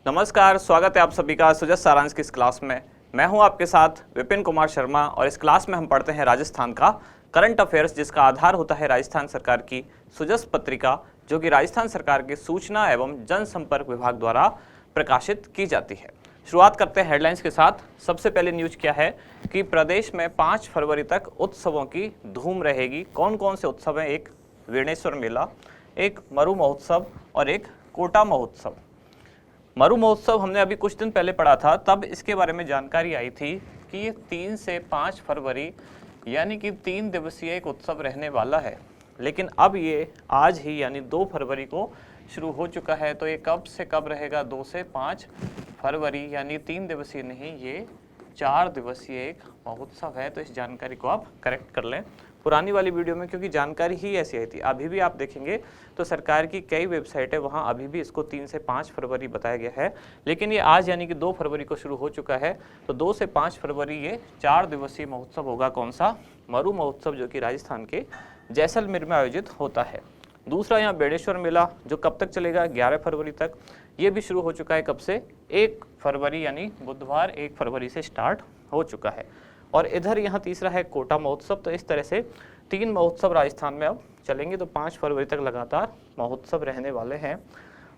नमस्कार, स्वागत है आप सभी का सुजस सारांश की इस क्लास में। मैं हूं आपके साथ विपिन कुमार शर्मा और इस क्लास में हम पढ़ते हैं राजस्थान का करंट अफेयर्स, जिसका आधार होता है राजस्थान सरकार की सुजस पत्रिका, जो कि राजस्थान सरकार के सूचना एवं जनसंपर्क विभाग द्वारा प्रकाशित की जाती है। शुरुआत करते हैं हेडलाइंस के साथ। सबसे पहले न्यूज क्या है कि प्रदेश में 5 फरवरी तक उत्सवों की धूम रहेगी। कौन कौन से उत्सव हैं? एक वेणेश्वर मेला, एक मरु महोत्सव और एक कोटा महोत्सव। मरु महोत्सव हमने अभी कुछ दिन पहले पढ़ा था, तब इसके बारे में जानकारी आई थी कि ये 3 से 5 फरवरी यानी कि 3 दिवसीय एक उत्सव रहने वाला है। लेकिन अब ये आज ही यानी 2 फरवरी को शुरू हो चुका है। तो ये कब से कब रहेगा? 2 से 5 फरवरी, यानी 3 दिवसीय नहीं, ये 4 दिवसीय एक महोत्सव है। तो इस जानकारी को आप करेक्ट कर लें। पुरानी वाली वीडियो में क्योंकि जानकारी ही ऐसी आई थी, अभी भी आप देखेंगे तो सरकार की कई वेबसाइट है, वहाँ अभी भी इसको 3 से 5 फरवरी बताया गया है। लेकिन ये आज यानी कि 2 फरवरी को शुरू हो चुका है। तो 2 से 5 फरवरी ये 4 दिवसीय महोत्सव होगा। कौन सा? मरु महोत्सव, जो कि राजस्थान के जैसलमेर में आयोजित होता है। दूसरा यहाँ बेणेश्वर मेला, जो कब तक चलेगा? 11 फरवरी तक। ये भी शुरू हो चुका है। कब से? 1 फरवरी यानी बुधवार 1 फरवरी से स्टार्ट हो चुका है। और इधर यहाँ तीसरा है कोटा महोत्सव। तो इस तरह से 3 महोत्सव राजस्थान में अब चलेंगे। तो 5 फरवरी तक लगातार महोत्सव रहने वाले हैं।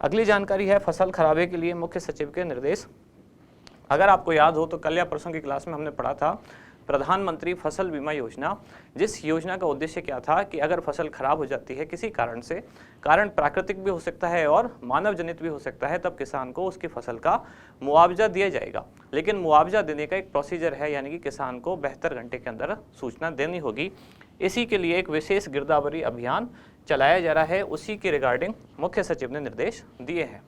अगली जानकारी है फसल खराबे के लिए मुख्य सचिव के निर्देश। अगर आपको याद हो तो कल या परसों की क्लास में हमने पढ़ा था प्रधानमंत्री फसल बीमा योजना, जिस योजना का उद्देश्य क्या था कि अगर फसल खराब हो जाती है किसी कारण से, कारण प्राकृतिक भी हो सकता है और मानव जनित भी हो सकता है, तब किसान को उसकी फसल का मुआवजा दिया जाएगा। लेकिन मुआवजा देने का एक प्रोसीजर है, यानी कि किसान को 72 घंटे के अंदर सूचना देनी होगी। इसी के लिए एक विशेष गिरदावरी अभियान चलाया जा रहा है। उसी के रिगार्डिंग मुख्य सचिव ने निर्देश दिए हैं।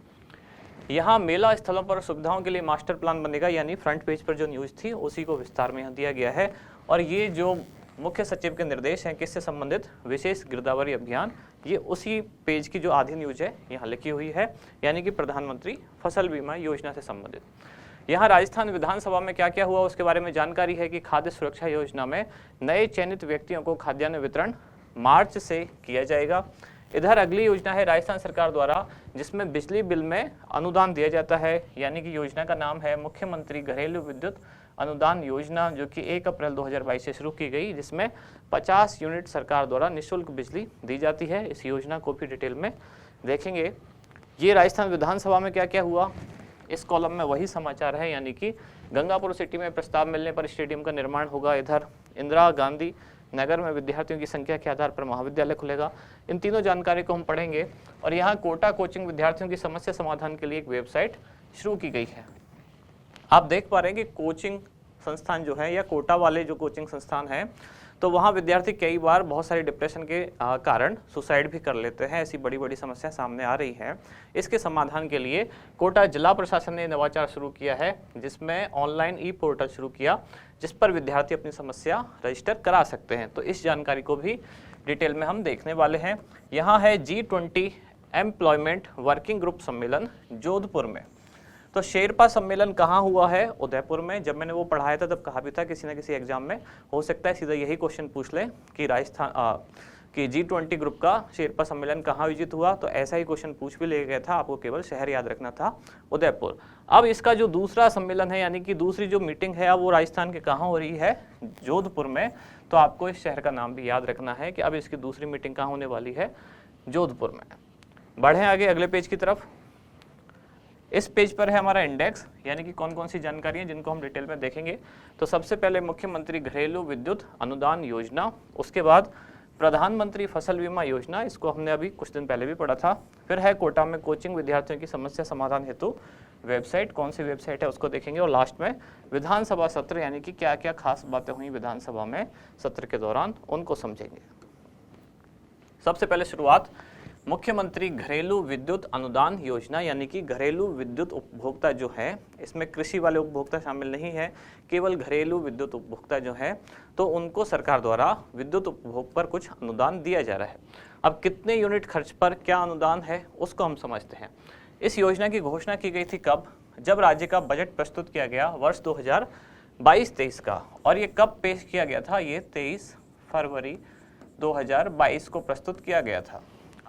यहाँ मेला स्थलों पर सुविधाओं के लिए मास्टर प्लान बनेगा, यानी फ्रंट पेज पर जो न्यूज़ थी उसी को विस्तार में यहाँ दिया गया है। और ये जो मुख्य सचिव के निर्देश हैं किससे संबंधित? विशेष गिरदावरी अभियान, ये उसी पेज की जो आधी न्यूज है यहाँ लिखी हुई है, यानी कि प्रधानमंत्री फसल बीमा योजना से संबंधित। यहाँ राजस्थान विधानसभा में क्या क्या हुआ उसके बारे में जानकारी है कि खाद्य सुरक्षा योजना में नए चयनित व्यक्तियों को खाद्यान्न वितरण मार्च से किया जाएगा। इधर अगली योजना है राजस्थान सरकार द्वारा, जिसमें बिजली बिल में अनुदान दिया जाता है, यानी कि योजना का नाम है मुख्यमंत्री घरेलू विद्युत अनुदान योजना, जो कि 1 अप्रैल 2022 से शुरू की गई, जिसमें 50 यूनिट सरकार द्वारा निःशुल्क बिजली दी जाती है। इस योजना को भी डिटेल में देखेंगे। ये राजस्थान विधानसभा में क्या क्या हुआ, इस कॉलम में वही समाचार है, यानी कि गंगापुर सिटी में प्रस्ताव मिलने पर स्टेडियम का निर्माण होगा। इधर इंदिरा गांधी नगर में विद्यार्थियों की संख्या के आधार पर महाविद्यालय खुलेगा। इन तीनों जानकारी को हम पढ़ेंगे। और यहाँ कोटा कोचिंग विद्यार्थियों की समस्या समाधान के लिए एक वेबसाइट शुरू की गई है। आप देख पा रहे हैं कि कोचिंग संस्थान जो है या कोटा वाले जो कोचिंग संस्थान हैं, तो वहाँ विद्यार्थी कई बार बहुत सारे डिप्रेशन के कारण सुसाइड भी कर लेते हैं। ऐसी बड़ी बड़ी समस्या सामने आ रही है। इसके समाधान के लिए कोटा जिला प्रशासन ने नवाचार शुरू किया है, जिसमें ऑनलाइन ई पोर्टल शुरू किया, जिस पर विद्यार्थी अपनी समस्या रजिस्टर करा सकते हैं। तो इस जानकारी को भी डिटेल में हम देखने वाले हैं। यहाँ है G20 एम्प्लॉयमेंट वर्किंग ग्रुप सम्मेलन जोधपुर में। तो शेरपा सम्मेलन कहाँ हुआ है? उदयपुर में। जब मैंने वो पढ़ाया था तब कहा भी था किसी न किसी एग्जाम में हो सकता है सीधा यही क्वेश्चन पूछ ले कि राजस्थान कि G20 ग्रुप का शेरपा सम्मेलन कहाँ आयोजित हुआ। तो ऐसा ही क्वेश्चन पूछ भी ले गया था, आपको केवल शहर याद रखना था, उदयपुर। अब इसका जो दूसरा सम्मेलन है, यानी कि दूसरी जो मीटिंग है, अब वो राजस्थान के कहाँ हो रही है? जोधपुर में। तो आपको इस शहर का नाम भी याद रखना है कि अब इसकी दूसरी मीटिंग कहाँ होने वाली है? जोधपुर में। बढ़ें आगे अगले पेज की तरफ। इस पेज पर है हमारा इंडेक्स, यानी कि कौन कौन सी जानकारी है जिनको हम डिटेल में देखेंगे। तो सबसे पहले मुख्यमंत्री घरेलू विद्युत अनुदान योजना, उसके बाद प्रधानमंत्री फसल बीमा योजना, इसको हमने अभी कुछ दिन पहले भी पढ़ा था। फिर है कोटा में कोचिंग विद्यार्थियों की समस्या समाधान हेतु वेबसाइट, कौन सी वेबसाइट है उसको देखेंगे। और लास्ट में विधानसभा सत्र, यानी कि क्या क्या खास बातें हुई विधानसभा में सत्र के दौरान, उनको समझेंगे। सबसे पहले शुरुआत मुख्यमंत्री घरेलू विद्युत अनुदान योजना, यानी कि घरेलू विद्युत उपभोक्ता जो है, इसमें कृषि वाले उपभोक्ता शामिल नहीं है, केवल घरेलू विद्युत उपभोक्ता जो है, तो उनको सरकार द्वारा विद्युत उपभोग पर कुछ अनुदान दिया जा रहा है। अब कितने यूनिट खर्च पर क्या अनुदान है उसको हम समझते हैं। इस योजना की घोषणा की गई थी कब? जब राज्य का बजट प्रस्तुत किया गया वर्ष 2022-23 का। और ये कब पेश किया गया था? ये 23 फरवरी 2022 को प्रस्तुत किया गया था।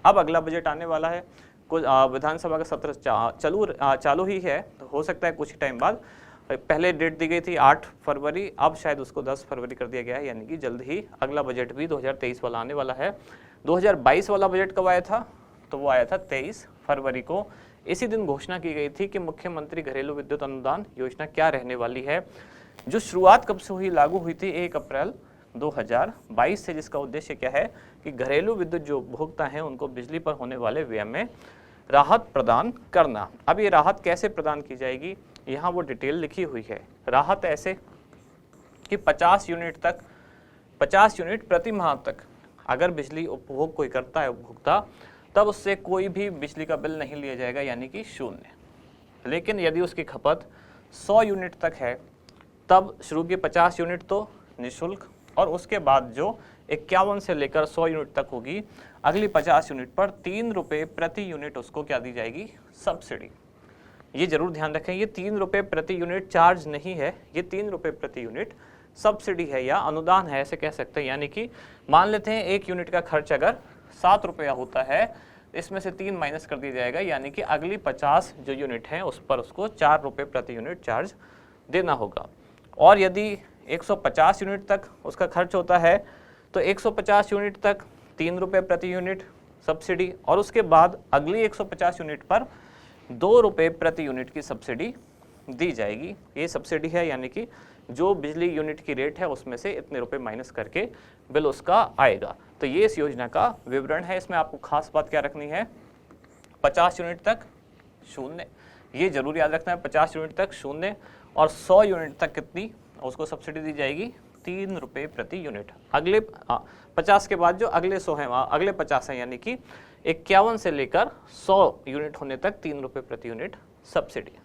अब अगला बजट आने वाला है, कुछ विधानसभा का सत्र चालू ही है, तो हो सकता है कुछ ही टाइम बाद। पहले डेट दी गई थी 8 फरवरी, अब शायद उसको 10 फरवरी कर दिया गया है, यानी कि जल्द ही अगला बजट भी 2023 वाला आने वाला है। 2022 वाला बजट कब आया था? तो वो आया था 23 फरवरी को। इसी दिन घोषणा की गई थी कि मुख्यमंत्री घरेलू विद्युत अनुदान योजना क्या रहने वाली है, जो शुरुआत कब से हुई, लागू हुई थी 1 अप्रैल 2022 से, जिसका उद्देश्य क्या है कि घरेलू विद्युत जो उपभोक्ता हैं उनको बिजली पर होने वाले व्यय में राहत प्रदान करना। अब ये राहत कैसे प्रदान की जाएगी, यहाँ वो डिटेल लिखी हुई है। राहत ऐसे कि 50 यूनिट प्रति माह तक अगर बिजली उपभोग कोई करता है उपभोक्ता, तब उससे कोई भी बिजली का बिल नहीं लिया जाएगा, यानी कि शून्य। लेकिन यदि उसकी खपत 100 यूनिट तक है, तब शुरू की 50 यूनिट तो निःशुल्क, और उसके बाद जो 51 से लेकर 100 यूनिट तक होगी, अगली 50 यूनिट पर 3 रुपये प्रति यूनिट उसको क्या दी जाएगी, सब्सिडी। ये जरूर ध्यान रखें, ये 3 रुपये प्रति यूनिट चार्ज नहीं है, ये 3 रुपये प्रति यूनिट सब्सिडी है या अनुदान है, ऐसे कह सकते हैं। यानी कि मान लेते हैं 1 यूनिट का खर्च अगर 7 रुपया होता है, इसमें से 3 माइनस कर दिया जाएगा, यानी कि अगली 50 जो यूनिट हैं उस पर उसको 4 रुपये प्रति यूनिट चार्ज देना होगा। और यदि 150 यूनिट तक उसका खर्च होता है, तो 150 यूनिट तक 3 रुपये प्रति यूनिट सब्सिडी, और उसके बाद अगली 150 यूनिट पर 2 रुपये प्रति यूनिट की सब्सिडी दी जाएगी। ये सब्सिडी है, यानी कि जो बिजली यूनिट की रेट है उसमें से इतने रुपए माइनस करके बिल उसका आएगा। तो ये इस योजना का विवरण है। इसमें आपको खास बात क्या रखनी है, 50 यूनिट तक शून्य, ये जरूर याद रखना है, 50 यूनिट तक शून्य, और 100 यूनिट तक कितनी उसको सब्सिडी दी जाएगी, 3 रुपये प्रति यूनिट। अगले 50 के बाद जो अगले 100 हैं, अगले 50 हैं, यानी कि 51 से लेकर 100 यूनिट होने तक 3 रुपये प्रति यूनिट सब्सिडी।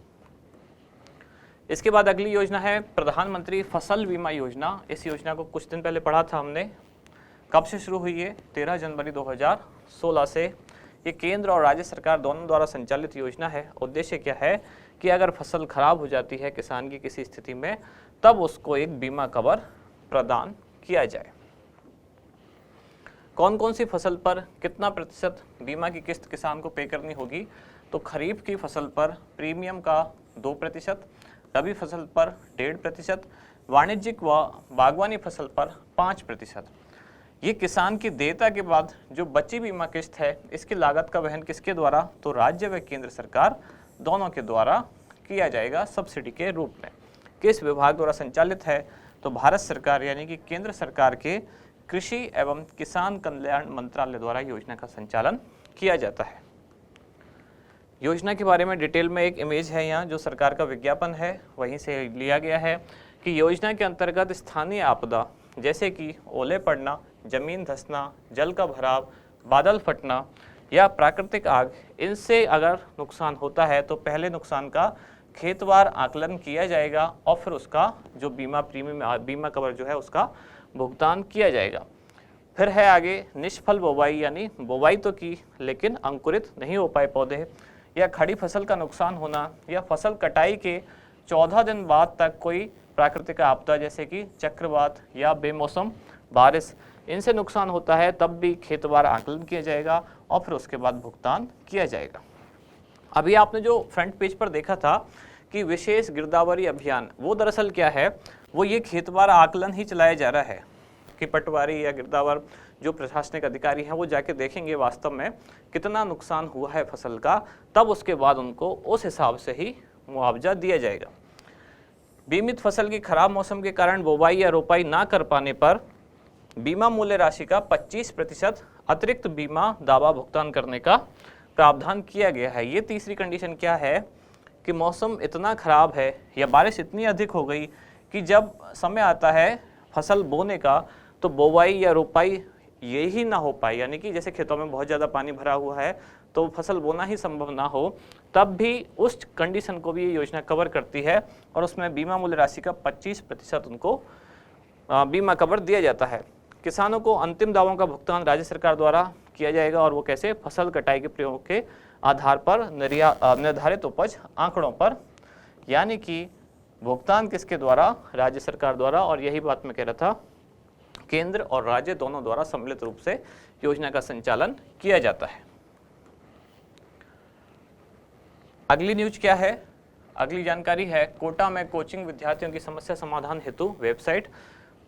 इसके बाद अगली योजना है प्रधानमंत्री फसल बीमा योजना। इस योजना को कुछ दिन पहले पढ़ा था हमने। कब से शुरू हुई है, 13 जनवरी 2016 से। ये केंद्र और राज्य सरकार दोनों द्वारा संचालित योजना है। उद्देश्य क्या है कि अगर फसल खराब हो जाती है किसान की किसी स्थिति में, तब उसको एक बीमा कवर प्रदान किया जाए। कौन कौन सी फसल पर कितना प्रतिशत बीमा की किस्त किसान को पे करनी होगी, तो खरीफ की फसल पर प्रीमियम का 2%, रबी फसल पर 1.5%, वाणिज्यिक व बागवानी फसल पर 5%। ये किसान की देयता के बाद जो बची बीमा किस्त है, इसकी लागत का वहन किसके द्वारा, तो राज्य व केंद्र सरकार दोनों के द्वारा किया जाएगा सब्सिडी के रूप में। किस विभाग द्वारा संचालित है, तो भारत सरकार यानी कि केंद्र सरकार के कृषि एवं किसान कल्याण मंत्रालय द्वारा योजना का संचालन किया जाता है। योजना के बारे में डिटेल में एक इमेज है यहाँ, जो सरकार का विज्ञापन है वहीं से लिया गया है कि योजना के अंतर्गत स्थानीय आपदा जैसे कि ओले पड़ना, जमीन धंसना, जल का भराव, बादल फटना या प्राकृतिक आग, इनसे अगर नुकसान होता है तो पहले नुकसान का खेतवार आकलन किया जाएगा और फिर उसका जो बीमा प्रीमियम बीमा कवर जो है उसका भुगतान किया जाएगा। फिर है आगे निष्फल बोवाई, यानी बोवाई तो की लेकिन अंकुरित नहीं हो पाए पौधे, या खड़ी फसल का नुकसान होना, या फसल कटाई के 14 दिन बाद तक कोई प्राकृतिक आपदा जैसे कि चक्रवात या बेमौसम बारिश, इनसे नुकसान होता है, तब भी खेतवार आकलन किया जाएगा और फिर उसके बाद भुगतान किया जाएगा। अभी आपने जो फ्रंट पेज पर देखा था कि विशेष गिरदावरी अभियान, वो दरअसल क्या है, वो ये खेतवार आकलन ही चलाया जा रहा है कि पटवारी या गिरदावर जो प्रशासनिक अधिकारी हैं वो जाके देखेंगे वास्तव में कितना नुकसान हुआ है फसल का, तब उसके बाद उनको उस हिसाब से ही मुआवजा दिया जाएगा। बीमित फसल की खराब मौसम के कारण बोवाई या रोपाई ना कर पाने पर बीमा मूल्य राशि का 25% अतिरिक्त बीमा दावा भुगतान करने का प्रावधान किया गया है। ये तीसरी कंडीशन क्या है कि मौसम इतना खराब है या बारिश इतनी अधिक हो गई कि जब समय आता है फसल बोने का तो बोवाई या रोपाई ये ही ना हो पाए, यानी कि जैसे खेतों में बहुत ज़्यादा पानी भरा हुआ है तो फसल बोना ही संभव ना हो, तब भी उस कंडीशन को भी ये योजना कवर करती है और उसमें बीमा मूल्य राशि का 25% उनको बीमा कवर दिया जाता है। किसानों को अंतिम दावों का भुगतान राज्य सरकार द्वारा किया जाएगा और वो कैसे, फसल कटाई के प्रयोग के आधार पर निर्धारित उपज आंकड़ों पर, यानी कि भुगतान किसके द्वारा, राज्य सरकार द्वारा। और यही बात मैं कह रहा था, केंद्र और राज्य दोनों द्वारा सम्मिलित रूप से योजना का संचालन किया जाता है। अगली न्यूज क्या है? अगली जानकारी है कोटा में कोचिंग विद्यार्थियों की समस्या समाधान हेतु वेबसाइट।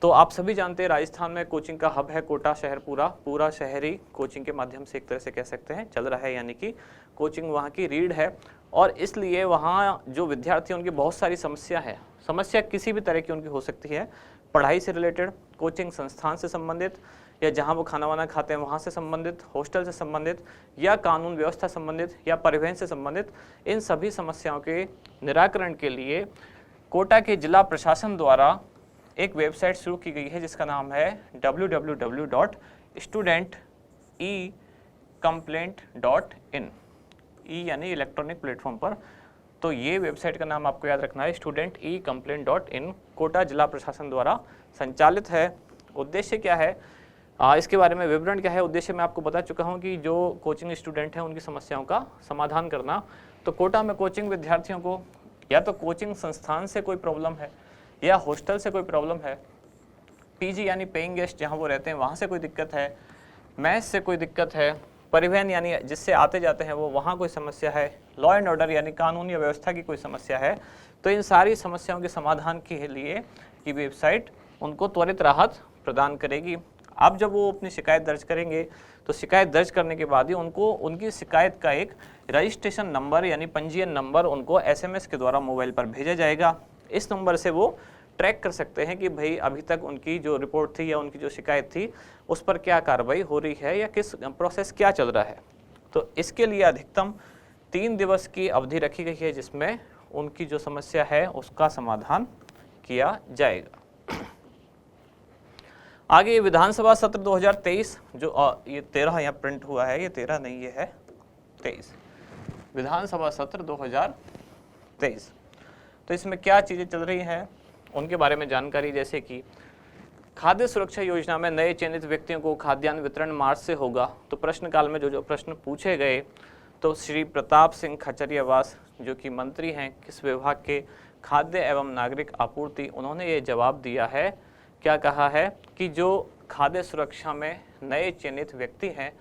तो आप सभी जानते हैं राजस्थान में कोचिंग का हब है कोटा शहर, पूरा शहर ही कोचिंग के माध्यम से एक तरह से कह सकते हैं चल रहा है, यानी कि कोचिंग वहाँ की रीढ़ है। और इसलिए वहाँ जो विद्यार्थी हैं उनकी बहुत सारी समस्या है। समस्या किसी भी तरह की उनकी हो सकती है, पढ़ाई से रिलेटेड, कोचिंग संस्थान से संबंधित, या जहाँ वो खाना वाना खाते हैं वहाँ से संबंधित, हॉस्टल से संबंधित, या कानून व्यवस्था संबंधित, या परिवहन से संबंधित। इन सभी समस्याओं के निराकरण के लिए कोटा के जिला प्रशासन द्वारा एक वेबसाइट शुरू की गई है जिसका नाम है www.studentecomplaint.in, ई यानी इलेक्ट्रॉनिक प्लेटफॉर्म पर। तो ये वेबसाइट का नाम आपको याद रखना है, studentecomplaint.in, कोटा जिला प्रशासन द्वारा संचालित है। उद्देश्य क्या है, इसके बारे में विवरण क्या है? उद्देश्य मैं आपको बता चुका हूँ कि जो कोचिंग स्टूडेंट हैं उनकी समस्याओं का समाधान करना। तो कोटा में कोचिंग विद्यार्थियों को या तो कोचिंग संस्थान से कोई प्रॉब्लम है, या हॉस्टल से कोई प्रॉब्लम है, पीजी यानी पेइंग गेस्ट जहाँ वो रहते हैं वहाँ से कोई दिक्कत है, मैथ्स से कोई दिक्कत है, परिवहन यानी जिससे आते जाते हैं वो वहाँ कोई समस्या है, लॉ एंड ऑर्डर यानी कानून या व्यवस्था की कोई समस्या है। तो इन सारी समस्याओं के समाधान के लिए ये वेबसाइट उनको त्वरित राहत प्रदान करेगी। अब जब वो अपनी शिकायत दर्ज करेंगे तो शिकायत दर्ज करने के बाद ही उनको उनकी शिकायत का एक रजिस्ट्रेशन नंबर यानी पंजीयन नंबर उनको एसएमएस के द्वारा मोबाइल पर भेजा जाएगा। इस नंबर से वो ट्रैक कर सकते हैं कि भाई अभी तक उनकी जो रिपोर्ट थी या उनकी जो शिकायत थी उस पर क्या कार्रवाई हो रही है या किस प्रोसेस क्या चल रहा है। तो इसके लिए अधिकतम 3 दिवस की अवधि रखी गई है जिसमें उनकी जो समस्या है उसका समाधान किया जाएगा। आगे विधानसभा सत्र 2023 जो ये 13 यहाँ प्रिंट हुआ है, ये 13 नहीं, ये है 23, विधानसभा सत्र 2023। तो इसमें क्या चीज़ें चल रही हैं उनके बारे में जानकारी, जैसे कि खाद्य सुरक्षा योजना में नए चयनित व्यक्तियों को खाद्यान्न वितरण मार्च से होगा। तो प्रश्नकाल में जो प्रश्न पूछे गए, तो श्री प्रताप सिंह खचरियावास जो कि मंत्री हैं किस विभाग के, खाद्य एवं नागरिक आपूर्ति, उन्होंने ये जवाब दिया है, क्या कहा है कि जो खाद्य सुरक्षा में नए चयनित व्यक्ति हैं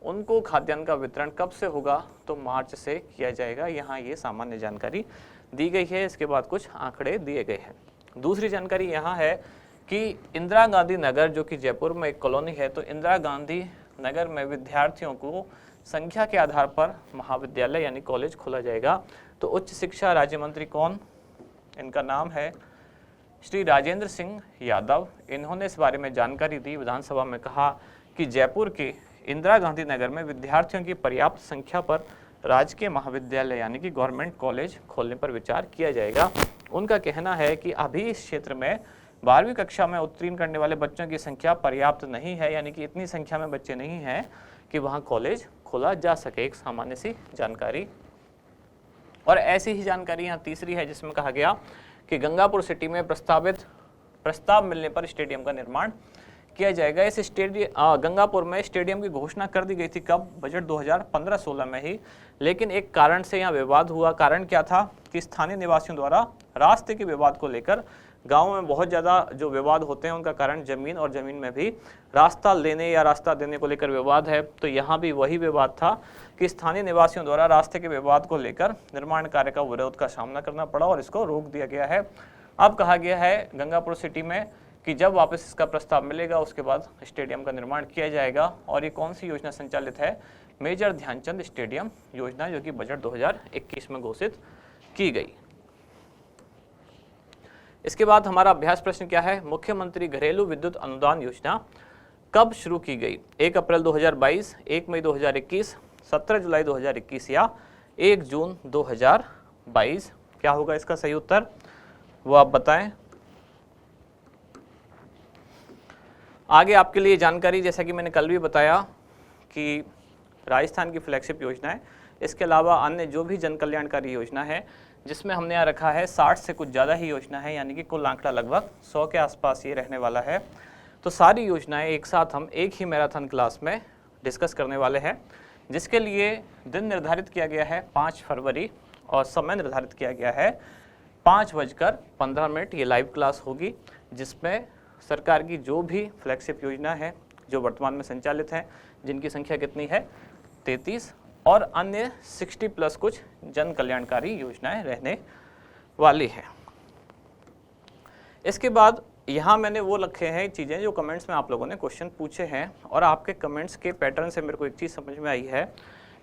उनको खाद्यान्न का वितरण कब से होगा, तो मार्च से किया जाएगा। यहाँ ये सामान्य जानकारी दी गई है, इसके बाद कुछ आंकड़े दिए गए हैं। दूसरी जानकारी यहाँ है कि इंदिरा गांधी नगर जो कि जयपुर में एक कॉलोनी है, तो इंदिरा गांधी नगर में विद्यार्थियों को संख्या के आधार पर महाविद्यालय यानी कॉलेज खोला जाएगा। तो उच्च शिक्षा राज्य मंत्री कौन, इनका नाम है श्री राजेंद्र सिंह यादव। इन्होंने इस बारे में जानकारी दी विधानसभा में, कहा कि जयपुर के इंदिरा गांधी नगर में विद्यार्थियों की पर्याप्त संख्या पर राजकीय महाविद्यालय यानी कि गवर्नमेंट कॉलेज खोलने पर विचार किया जाएगा। उनका कहना है कि अभी इस क्षेत्र में 12वीं कक्षा में उत्तीर्ण करने वाले बच्चों की संख्या पर्याप्त नहीं है, यानी कि इतनी संख्या में बच्चे नहीं हैं कि वहाँ कॉलेज खोला जा सके। एक सामान्य सी जानकारी। और ऐसी ही जानकारी यहाँ तीसरी है जिसमें कहा गया कि गंगापुर सिटी में प्रस्ताव मिलने पर स्टेडियम का निर्माण किया जाएगा। इस गंगापुर में स्टेडियम की घोषणा कर दी गई थी, कब, बजट 2015-16 में ही, लेकिन एक कारण से यहाँ विवाद हुआ। कारण क्या था कि स्थानीय निवासियों द्वारा रास्ते के विवाद को लेकर, गाँव में बहुत ज़्यादा जो विवाद होते हैं उनका कारण जमीन, और जमीन में भी रास्ता लेने या रास्ता देने को लेकर विवाद है। तो यहाँ भी वही विवाद था कि स्थानीय निवासियों द्वारा रास्ते के विवाद को लेकर निर्माण कार्य का विरोध का सामना करना पड़ा और इसको रोक दिया गया है। अब कहा गया है गंगापुर सिटी में कि जब वापस इसका प्रस्ताव मिलेगा उसके बाद स्टेडियम का निर्माण किया जाएगा। और ये कौन सी योजना संचालित है, मेजर ध्यानचंद स्टेडियम योजना, जो कि बजट 2021 में घोषित की गई। इसके बाद हमारा अभ्यास प्रश्न क्या है, मुख्यमंत्री घरेलू विद्युत अनुदान योजना कब शुरू की गई, 1 अप्रैल 2022, 1 मई 2021, 17 जुलाई 2021 या 1 जून 2022। क्या होगा इसका सही उत्तर, वो आप बताएं। आगे आपके लिए जानकारी, जैसा कि मैंने कल भी बताया कि राजस्थान की फ्लैगशिप योजना है, इसके अलावा अन्य जो भी जन कल्याणकारी योजना है जिसमें हमने यहाँ रखा है 60 से कुछ ज़्यादा ही योजना है, यानी कि कुल आंकड़ा लगभग 100 के आसपास ये रहने वाला है। तो सारी योजनाएं एक साथ हम एक ही मैराथन क्लास में डिस्कस करने वाले हैं, जिसके लिए दिन निर्धारित किया गया है 5 फरवरी और समय निर्धारित किया गया है 5:15। ये लाइव क्लास होगी जिसमें सरकार की जो भी फ्लैगशिप योजना है जो वर्तमान में संचालित है, जिनकी संख्या कितनी है 33, और अन्य 60 प्लस कुछ जन कल्याणकारी योजनाएं रहने वाली है। इसके बाद यहाँ मैंने वो रखे हैं चीज़ें जो कमेंट्स में आप लोगों ने क्वेश्चन पूछे हैं, और आपके कमेंट्स के पैटर्न से मेरे को एक चीज़ समझ में आई है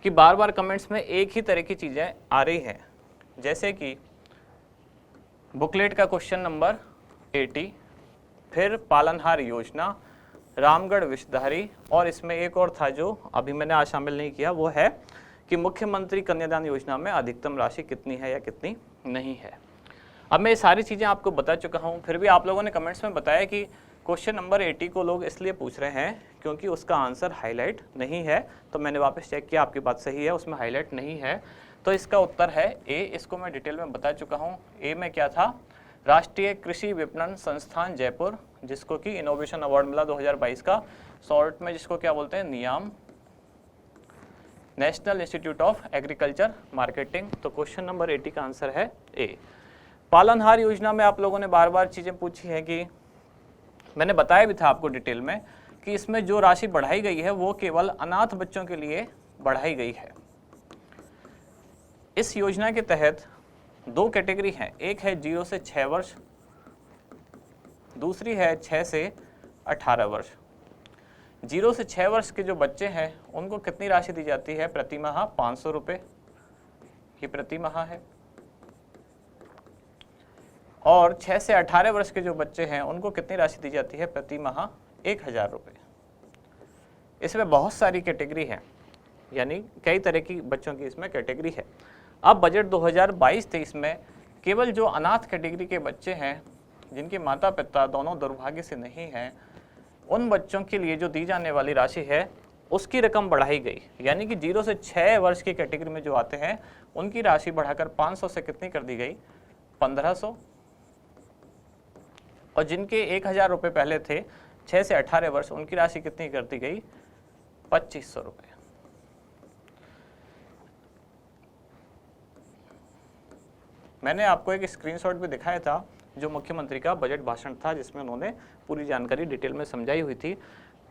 कि बार बार कमेंट्स में एक ही तरह की चीज़ें आ रही हैं, जैसे कि बुकलेट का क्वेश्चन नंबर 80, फिर पालनहार योजना, रामगढ़ विषधारी, और इसमें एक और था जो अभी मैंने आज शामिल नहीं किया, वो है कि मुख्यमंत्री कन्यादान योजना में अधिकतम राशि कितनी है या कितनी नहीं है। अब मैं ये सारी चीज़ें आपको बता चुका हूँ, फिर भी आप लोगों ने कमेंट्स में बताया कि क्वेश्चन नंबर 80 को लोग इसलिए पूछ रहे हैं क्योंकि उसका आंसर हाईलाइट नहीं है। तो मैंने वापस चेक किया, आपकी बात सही है, उसमें हाईलाइट नहीं है, तो इसका उत्तर है ए। इसको मैं डिटेल में बता चुका हूँ। ए में क्या था? राष्ट्रीय कृषि विपणन संस्थान जयपुर, जिसको कि इनोवेशन अवार्ड मिला 2022 का, शॉर्ट में जिसको क्या बोलते हैं, NIAM, national institute of agriculture marketing. तो क्वेश्चन नंबर 80 का आंसर है ए। पालनहार योजना में आप लोगों ने बार बार चीज़ें पूछी हैं कि मैंने बताया भी था आपको डिटेल में कि इसमें जो राशि बढ़ाई गई है वो केवल अनाथ बच्चों के लिए बढ़ाई गई है। इस योजना के तहत दो कैटेगरी हैं, एक है 0 से 6 वर्ष, दूसरी है 6 से 18 वर्ष। 0 से 6 वर्ष के जो बच्चे हैं उनको कितनी राशि दी जाती है? प्रति माह 500 रुपये, ये प्रति माह है। और 6 से 18 वर्ष के जो बच्चे हैं उनको कितनी राशि दी जाती है? प्रति माह 1000 रुपये। इसमें बहुत सारी कैटेगरी है, यानी कई तरह की बच्चों की इसमें कैटेगरी है। अब बजट 2022-23 में केवल जो अनाथ कैटेगरी के बच्चे हैं जिनके माता पिता दोनों दुर्भाग्य से नहीं हैं, उन बच्चों के लिए जो दी जाने वाली राशि है उसकी रकम बढ़ाई गई, यानी कि 0 से 6 वर्ष की कैटेगरी में जो आते हैं उनकी राशि बढ़ाकर 500 से कितनी कर दी गई? 1500। और जिनके 1000 रुपये पहले थे 6 से 18 वर्ष, उनकी राशि कितनी कर दी गई? 2500 रुपये। मैंने आपको एक स्क्रीनशॉट भी दिखाया था जो मुख्यमंत्री का बजट भाषण था, जिसमें उन्होंने पूरी जानकारी डिटेल में समझाई हुई थी।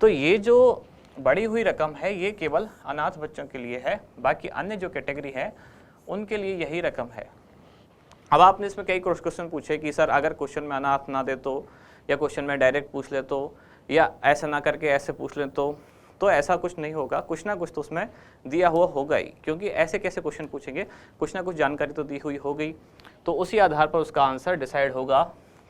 तो ये जो बढ़ी हुई रकम है ये केवल अनाथ बच्चों के लिए है, बाकी अन्य जो कैटेगरी है उनके लिए यही रकम है। अब आपने इसमें कई क्वेश्चन पूछे कि सर अगर क्वेश्चन में अनाथ ना दे तो, या क्वेश्चन में डायरेक्ट पूछ ले तो, या ऐसा ना करके ऐसे पूछ ले तो ऐसा कुछ नहीं होगा, कुछ ना कुछ तो उसमें दिया हुआ होगा ही, क्योंकि ऐसे कैसे क्वेश्चन पूछेंगे, कुछ ना कुछ जानकारी तो दी हुई हो गई, तो उसी आधार पर उसका आंसर डिसाइड होगा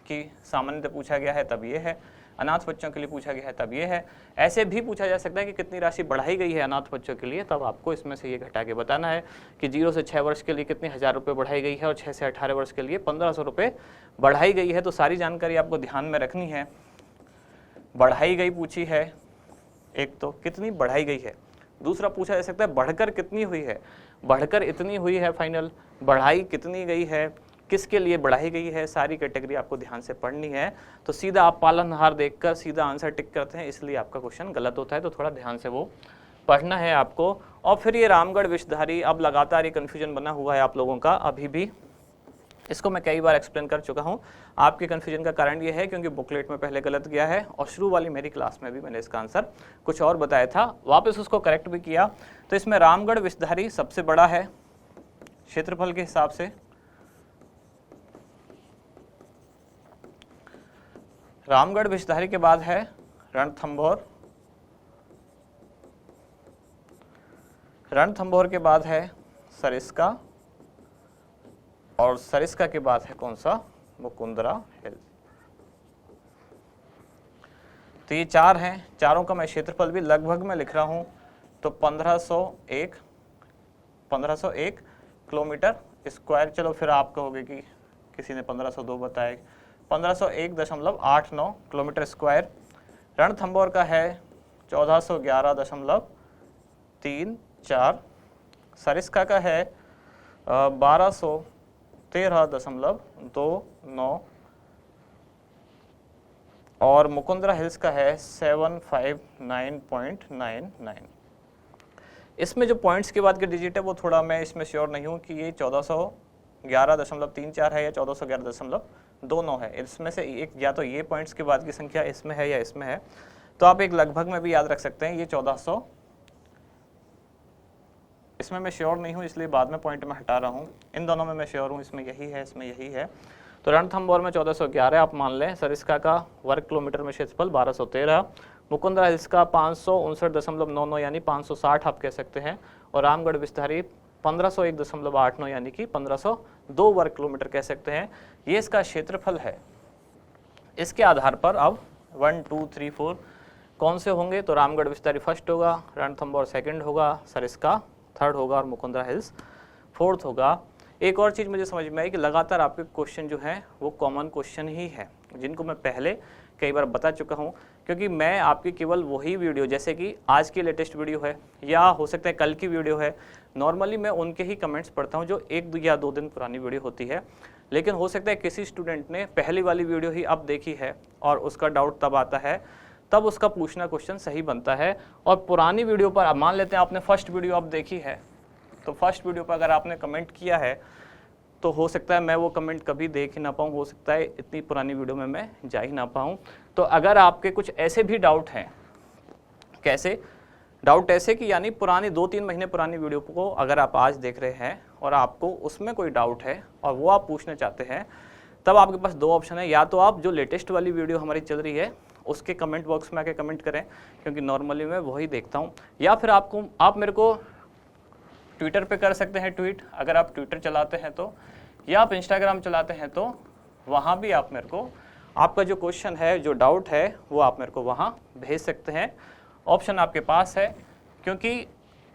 कि सामान्यतः पूछा गया है तब ये है, अनाथ बच्चों के लिए पूछा गया है तब ये है। ऐसे भी पूछा जा सकता है कि कितनी राशि बढ़ाई गई है अनाथ बच्चों के लिए, तब आपको इसमें से ये घटा के बताना है कि 0 से 6 वर्ष के लिए कितने 1000 रुपये बढ़ाई गई है और 6 से 18 वर्ष के लिए 1500 रुपये बढ़ाई गई है। तो सारी जानकारी आपको ध्यान में रखनी है। बढ़ाई गई पूछी है, एक तो कितनी बढ़ाई गई है, दूसरा पूछा जा सकता है बढ़कर कितनी हुई है, बढ़कर इतनी हुई है फाइनल, बढ़ाई कितनी गई है, किसके लिए बढ़ाई गई है, सारी कैटेगरी आपको ध्यान से पढ़नी है। तो सीधा आप पालनहार देखकर सीधा आंसर टिक करते हैं, इसलिए आपका क्वेश्चन गलत होता है, तो थोड़ा ध्यान से वो पढ़ना है आपको। और फिर ये रामगढ़ विषधारी, अब लगातार ये कन्फ्यूजन बना हुआ है आप लोगों का अभी भी, इसको मैं कई बार एक्सप्लेन कर चुका हूँ। आपके कन्फ्यूजन का कारण ये है क्योंकि बुकलेट में पहले गलत गया है और शुरू वाली मेरी क्लास में भी मैंने इसका आंसर कुछ और बताया था, वापस उसको करेक्ट भी किया। तो इसमें रामगढ़ विषधारी सबसे बड़ा है क्षेत्रफल के हिसाब से, रामगढ़ विषधारी के बाद है रणथंभौर, रणथंभौर के बाद है सरिस्का, और सरिस्का के बाद है कौन सा? मुकुंदरा हिल। तो ये 4 हैं, चारों का मैं क्षेत्रफल भी लगभग में लिख रहा हूँ, तो 1501 किलोमीटर स्क्वायर। चलो फिर आप कहोगे कि किसी ने 1502 बताया, 1501.89 किलोमीटर स्क्वायर। रणथंभौर का है 1411.34, सरिस्का का है 1213.29 और मुकुंदरा हिल्स का है 759.99। इसमें जो पॉइंट्स के बाद के डिजिट है वो थोड़ा मैं इसमें श्योर नहीं हूँ कि ये 1411.34 है या 1411.29 है। इसमें से एक या तो ये पॉइंट्स के बाद की संख्या इसमें है या इसमें है, तो आप एक लगभग में भी याद रख सकते हैं, ये इसमें मैं श्योर नहीं हूँ, इसलिए बाद में पॉइंट में हटा रहा हूँ। इन दोनों में मैं श्योर हूँ, इसमें यही है, इसमें यही है। तो रणथंभौर में 1411 आप मान लें, सरिस्का का वर्ग किलोमीटर में क्षेत्रफल 1213, मुकुंदरा हिल्स का 559.99 यानी 560 आप कह सकते हैं, और रामगढ़ विस्तारी 1501.89 यानी कि 1502 वर्ग किलोमीटर कह सकते हैं। ये इसका क्षेत्रफल है। इसके आधार पर अब 1 2 3 4 कौन से होंगे, तो रामगढ़ विस्तारी फर्स्ट होगा, रणथंभौर सेकंड होगा, सरिस्का थर्ड होगा और मुकुंदरा हिल्स फोर्थ होगा। एक और चीज़ मुझे समझ में आई कि लगातार आपके क्वेश्चन जो हैं वो कॉमन क्वेश्चन ही है, जिनको मैं पहले कई बार बता चुका हूँ, क्योंकि मैं आपकी केवल वही वीडियो, जैसे कि आज की लेटेस्ट वीडियो है या हो सकता है कल की वीडियो है, नॉर्मली मैं उनके ही कमेंट्स पढ़ता हूँ जो 1 या 2 दिन पुरानी वीडियो होती है। लेकिन हो सकता है किसी स्टूडेंट ने पहली वाली वीडियो ही अब देखी है और उसका डाउट तब आता है, तब उसका पूछना क्वेश्चन सही बनता है। और पुरानी वीडियो पर मान लेते हैं आपने फर्स्ट वीडियो अब देखी है, तो फर्स्ट वीडियो पर अगर आपने कमेंट किया है तो हो सकता है मैं वो कमेंट कभी देख ही ना पाऊँ, हो सकता है इतनी पुरानी वीडियो में मैं जा ही ना पाऊँ। तो अगर आपके कुछ ऐसे भी डाउट हैं, कैसे डाउट ऐसे कि यानी पुरानी 2-3 महीने पुरानी वीडियो को अगर आप आज देख रहे हैं और आपको उसमें कोई डाउट है और वो आप पूछना चाहते हैं, तब आपके पास 2 ऑप्शन है। या तो आप जो लेटेस्ट वाली वीडियो हमारी चल रही है उसके कमेंट बॉक्स में आके कमेंट करें, क्योंकि नॉर्मली मैं वही देखता हूँ, या फिर आप मेरे को ट्विटर पे कर सकते हैं ट्वीट, अगर आप ट्विटर चलाते हैं तो, या आप इंस्टाग्राम चलाते हैं तो वहाँ भी आप मेरे को आपका जो क्वेश्चन है, जो डाउट है, वो आप मेरे को वहाँ भेज सकते हैं। ऑप्शन आपके पास है, क्योंकि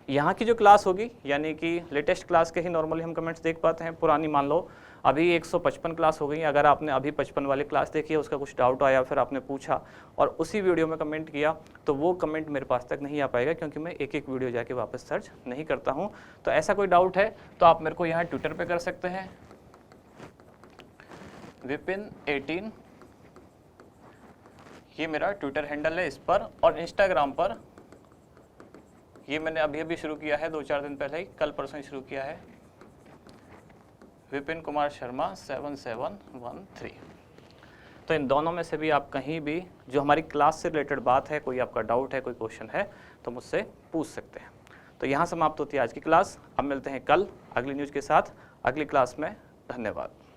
यहाँ की जो क्लास होगी यानी कि लेटेस्ट क्लास के ही नॉर्मली हम कमेंट्स देख पाते हैं। पुरानी मान लो अभी 155 क्लास हो गई, अगर आपने अभी 55 वाली क्लास देखी है, उसका कुछ डाउट आया, फिर आपने पूछा और उसी वीडियो में कमेंट किया, तो वो कमेंट मेरे पास तक नहीं आ पाएगा, क्योंकि मैं एक एक वीडियो जाके वापस सर्च नहीं करता हूँ। तो ऐसा कोई डाउट है तो आप मेरे को यहाँ ट्विटर पर कर सकते हैं, विपिन18 ये मेरा ट्विटर हैंडल है इस पर, और इंस्टाग्राम पर ये मैंने अभी शुरू किया है, 2-4 दिन पहले ही, कल परसों ही शुरू किया है, विपिन कुमार शर्मा 7713। तो इन दोनों में से भी आप कहीं भी जो हमारी क्लास से रिलेटेड बात है, कोई आपका डाउट है, कोई क्वेश्चन है, तो मुझसे पूछ सकते हैं। तो यहाँ समाप्त होती है आज की क्लास। अब मिलते हैं कल अगली न्यूज़ के साथ अगली क्लास में। धन्यवाद।